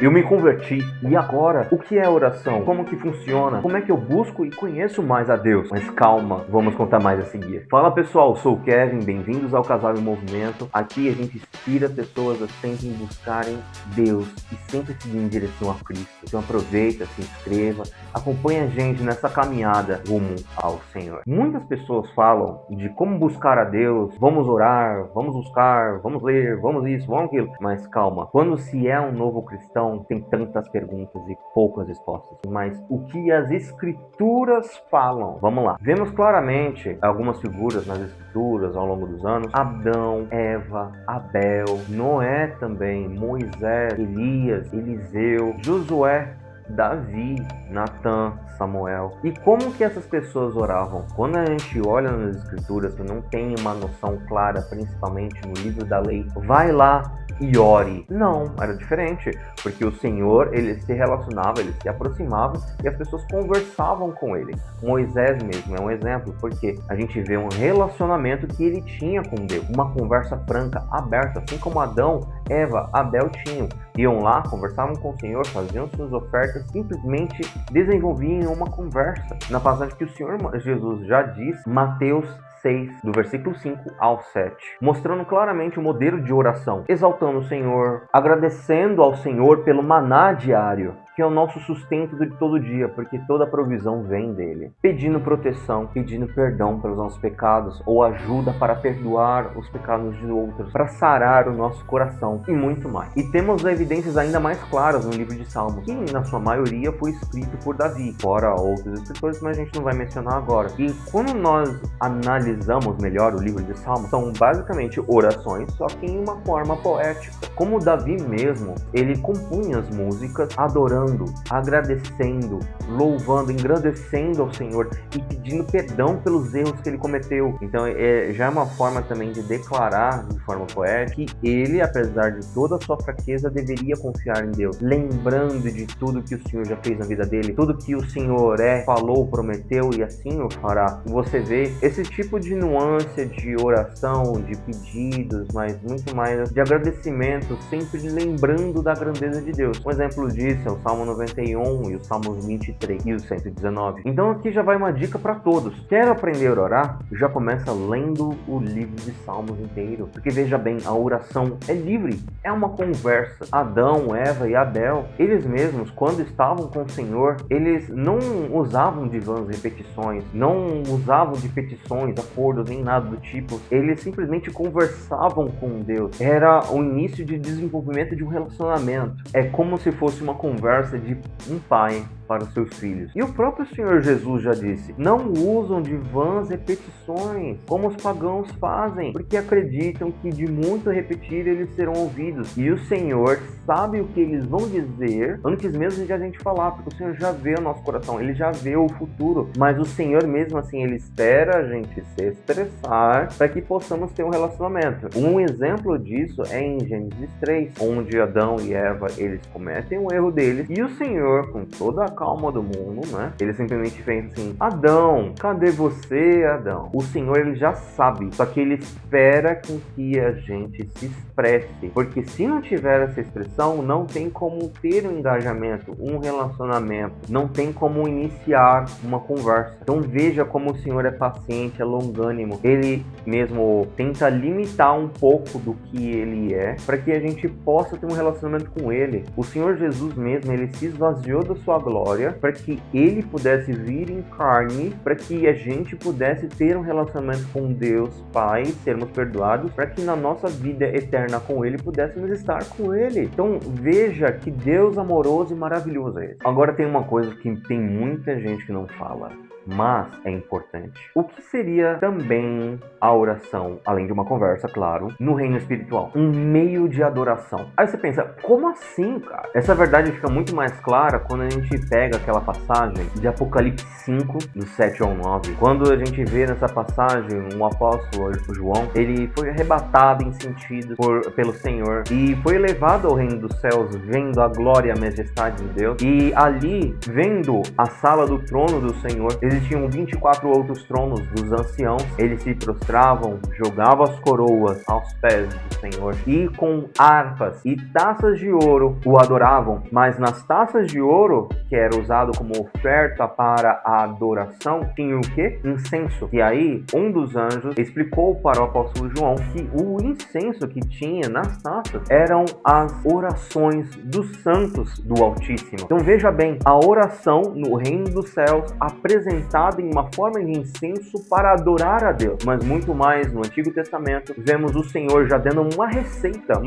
Eu me converti, e agora? O que é oração? Como que funciona? Como é que eu busco e conheço mais a Deus? Mas calma, vamos contar mais a seguir. Fala pessoal, sou o Kevin, bem-vindos ao Casal em Movimento. Aqui a gente inspira pessoas a sempre buscarem Deus e sempre seguir em direção a Cristo. Então aproveita, se inscreva, acompanhe a gente nessa caminhada rumo ao Senhor. Muitas pessoas falam de como buscar a Deus, vamos orar, vamos buscar, vamos ler, vamos isso, vamos aquilo. Mas calma, quando se é um novo cristão, tem tantas perguntas e poucas respostas. Mas o que as escrituras falam? Vamos lá. Vemos claramente algumas figuras nas escrituras ao longo dos anos. Adão, Eva, Abel, Noé também, Moisés, Elias, Eliseu, Josué, Davi, Natã, Samuel. E como que essas pessoas oravam? Quando a gente olha nas escrituras e não tem uma noção clara, principalmente no livro da lei, vai lá e ore. Não, era diferente, porque o Senhor, ele se relacionava, ele se aproximava e as pessoas conversavam com ele. Moisés mesmo é um exemplo, porque a gente vê um relacionamento que ele tinha com Deus, uma conversa franca, aberta, assim como Adão, Eva, Abel tinham. Iam lá, conversavam com o Senhor, faziam suas ofertas, simplesmente desenvolviam uma conversa. Na passagem que o Senhor Jesus já disse, Mateus 6, do versículo 5 ao 7, mostrando claramente o modelo de oração, exaltando o Senhor, agradecendo ao Senhor pelo maná diário, que é o nosso sustento de todo dia, porque toda provisão vem dele. Pedindo proteção, pedindo perdão pelos nossos pecados, ou ajuda para perdoar os pecados de outros, para sarar o nosso coração, e muito mais. E temos evidências ainda mais claras no livro de Salmos, que na sua maioria foi escrito por Davi, fora outros escritores, mas a gente não vai mencionar agora. E quando nós analisamos melhor o livro de Salmos, são basicamente orações, só que em uma forma poética. Como Davi mesmo, ele compunha as músicas adorando, agradecendo, louvando, engrandecendo ao Senhor e pedindo perdão pelos erros que ele cometeu. Então já é uma forma também de declarar de forma poética que ele, apesar de toda a sua fraqueza, deveria confiar em Deus, lembrando de tudo que o Senhor já fez na vida dele, tudo que o Senhor falou, prometeu e assim o fará. Você vê esse tipo de nuance de oração, de pedidos, mas muito mais de agradecimento, sempre lembrando da grandeza de Deus. Um exemplo disso é o Salmo 91 e o Salmos 23 e o 119. Então aqui já vai uma dica para todos. Quer aprender a orar? Já começa lendo o livro de Salmos inteiro. Porque veja bem, a oração é livre, é uma conversa. Adão, Eva e Abel, eles mesmos, quando estavam com o Senhor, eles não usavam de vãs repetições, não usavam de petições, acordos, nem nada do tipo. Eles simplesmente conversavam com Deus. Era o início de desenvolvimento de um relacionamento. É como se fosse uma conversa de um pai para os seus filhos. E o próprio Senhor Jesus já disse, não usam de vãs repetições, como os pagãos fazem, porque acreditam que de muito repetir eles serão ouvidos. E o Senhor sabe o que eles vão dizer antes mesmo de a gente falar, porque o Senhor já vê o nosso coração, ele já vê o futuro, mas o Senhor mesmo assim, ele espera a gente se expressar para que possamos ter um relacionamento. Um exemplo disso é em Gênesis 3, onde Adão e Eva, eles cometem o erro deles, e o Senhor, com toda a calma do mundo, né? Ele simplesmente fez assim, Adão, cadê você, Adão? O Senhor, ele já sabe, só que ele espera com que a gente se expresse, porque se não tiver essa expressão, não tem como ter um engajamento, um relacionamento, não tem como iniciar uma conversa. Então veja como o Senhor é paciente, é longânimo, ele mesmo tenta limitar um pouco do que ele é, para que a gente possa ter um relacionamento com ele. O Senhor Jesus mesmo, ele se esvaziou da sua glória, para que ele pudesse vir em carne, para que a gente pudesse ter um relacionamento com Deus Pai, sermos perdoados, para que na nossa vida eterna com ele pudéssemos estar com ele. Então veja que Deus amoroso e maravilhoso é esse. Agora tem uma coisa que tem muita gente que não fala, mas é importante. O que seria também a oração, além de uma conversa, claro, no reino espiritual? Um meio de adoração. Aí você pensa, como assim, cara? Essa verdade fica muito mais clara quando a gente pega aquela passagem de Apocalipse 5, do 7 ao 9. Quando a gente vê nessa passagem o apóstolo João, ele foi arrebatado em sentido pelo Senhor e foi elevado ao reino dos céus, vendo a glória e a majestade de Deus. E ali, vendo a sala do trono do Senhor, ele existiam 24 outros tronos dos anciãos, eles se prostravam, jogavam as coroas aos pés do Senhor, e com harpas e taças de ouro o adoravam. Mas nas taças de ouro, que era usado como oferta para a adoração, tinha o quê? Incenso. E aí, um dos anjos explicou para o apóstolo João que o incenso que tinha nas taças eram as orações dos santos do Altíssimo. Então veja bem, a oração no reino dos céus apresentada em uma forma de incenso para adorar a Deus. Mas muito mais no Antigo Testamento, vemos o Senhor já dando uma receita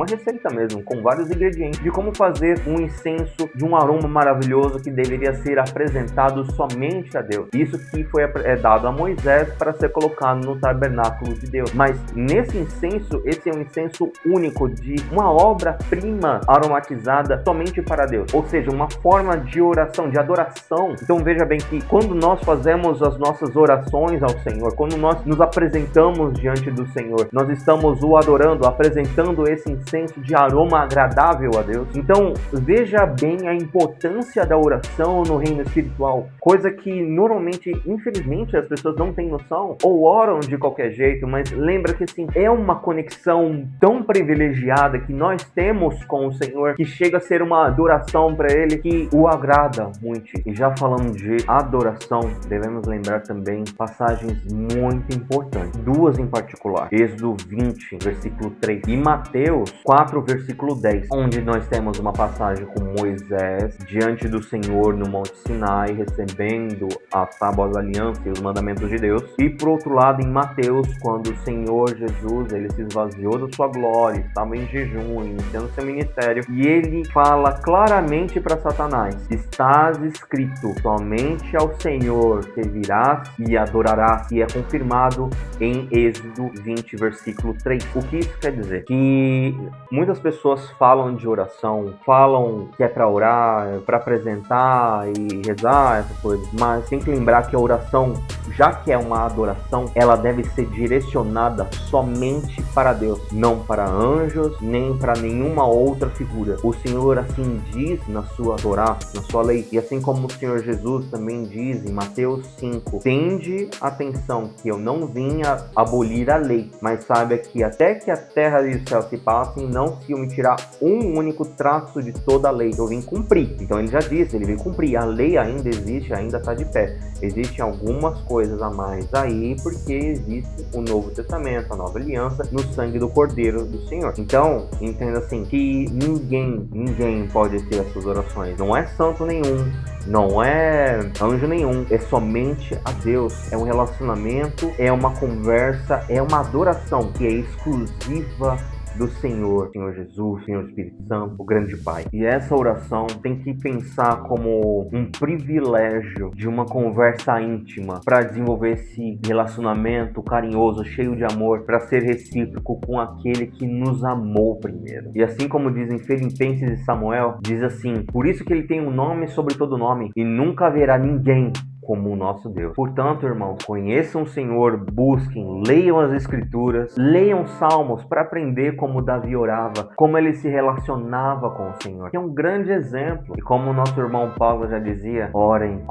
mesmo, com vários ingredientes, de como fazer um incenso de um aroma maravilhoso que deveria ser apresentado somente a Deus. Isso que foi dado a Moisés para ser colocado no tabernáculo de Deus. Mas nesse incenso, esse é um incenso único, de uma obra-prima aromatizada somente para Deus. Ou seja, uma forma de oração, de adoração. Então veja bem que quando nós fazemos as nossas orações ao Senhor, quando nós nos apresentamos diante do Senhor, nós estamos o adorando, apresentando esse incenso de aroma agradável a Deus. Então veja bem a importância da oração no reino espiritual, coisa que normalmente, infelizmente, as pessoas não têm noção ou oram de qualquer jeito. Mas lembra que assim, é uma conexão tão privilegiada que nós temos com o Senhor, que chega a ser uma adoração para Ele que o agrada muito. E já falando de adoração, devemos lembrar também passagens muito importantes, duas em particular: Êxodo 20, versículo 3, e Mateus 4, versículo 10, onde nós temos uma passagem com Moisés diante do Senhor no Monte Sinai, recebendo as tábuas da aliança e os mandamentos de Deus. E por outro lado, em Mateus, quando o Senhor Jesus, ele se esvaziou da sua glória, estava em jejum, iniciando seu ministério, e ele fala claramente para Satanás: estás escrito, somente ao Senhor servirás e adorarás. E é confirmado em Êxodo 20, versículo 3. O que isso quer dizer? Que muitas pessoas falam de oração, falam que é para orar, para apresentar e rezar, essas coisas, mas tem que lembrar que a oração, já que é uma adoração, ela deve ser direcionada somente para Deus, não para anjos, nem para nenhuma outra figura. O Senhor assim diz na sua Torá, na sua lei, e assim como o Senhor Jesus também diz em Mateus 5: tende atenção que eu não vim a abolir a lei, mas saiba que até que a terra e o céu se passem, não se omitirá um único traço de toda a lei. Eu vim cumprir. Então ele já disse, ele vem cumprir. A lei ainda existe, ainda está de pé. Existem algumas coisas a mais aí, porque existe o Novo Testamento, a Nova Aliança, no sangue do Cordeiro do Senhor. Então, entenda assim, que ninguém pode ter as suas orações. Não é santo nenhum, não é anjo nenhum, é somente a Deus. É um relacionamento, é uma conversa, é uma adoração que é exclusiva do Senhor Jesus, Senhor Espírito Santo, o grande Pai. E essa oração tem que pensar como um privilégio de uma conversa íntima para desenvolver esse relacionamento carinhoso, cheio de amor, para ser recíproco com aquele que nos amou primeiro. E assim como diz em Filipenses e Samuel, diz assim: por isso que ele tem um nome sobre todo nome, e nunca haverá ninguém como o nosso Deus. Portanto, irmãos, conheçam o Senhor, busquem, leiam as Escrituras, leiam Salmos para aprender como Davi orava, como ele se relacionava com o Senhor, que é um grande exemplo. E como o nosso irmão Paulo já dizia: orem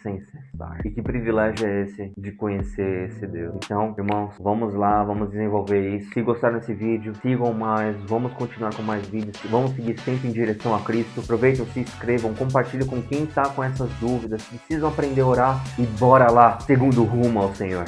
sem cessar. E que privilégio é esse de conhecer esse Deus. Então, irmãos, vamos lá, vamos desenvolver isso. Se gostaram desse vídeo, sigam mais, vamos continuar com mais vídeos, vamos seguir sempre em direção a Cristo. Aproveitem, se inscrevam, compartilhem com quem está com essas dúvidas, precisam aprender a orar, e bora lá, segundo rumo ao Senhor.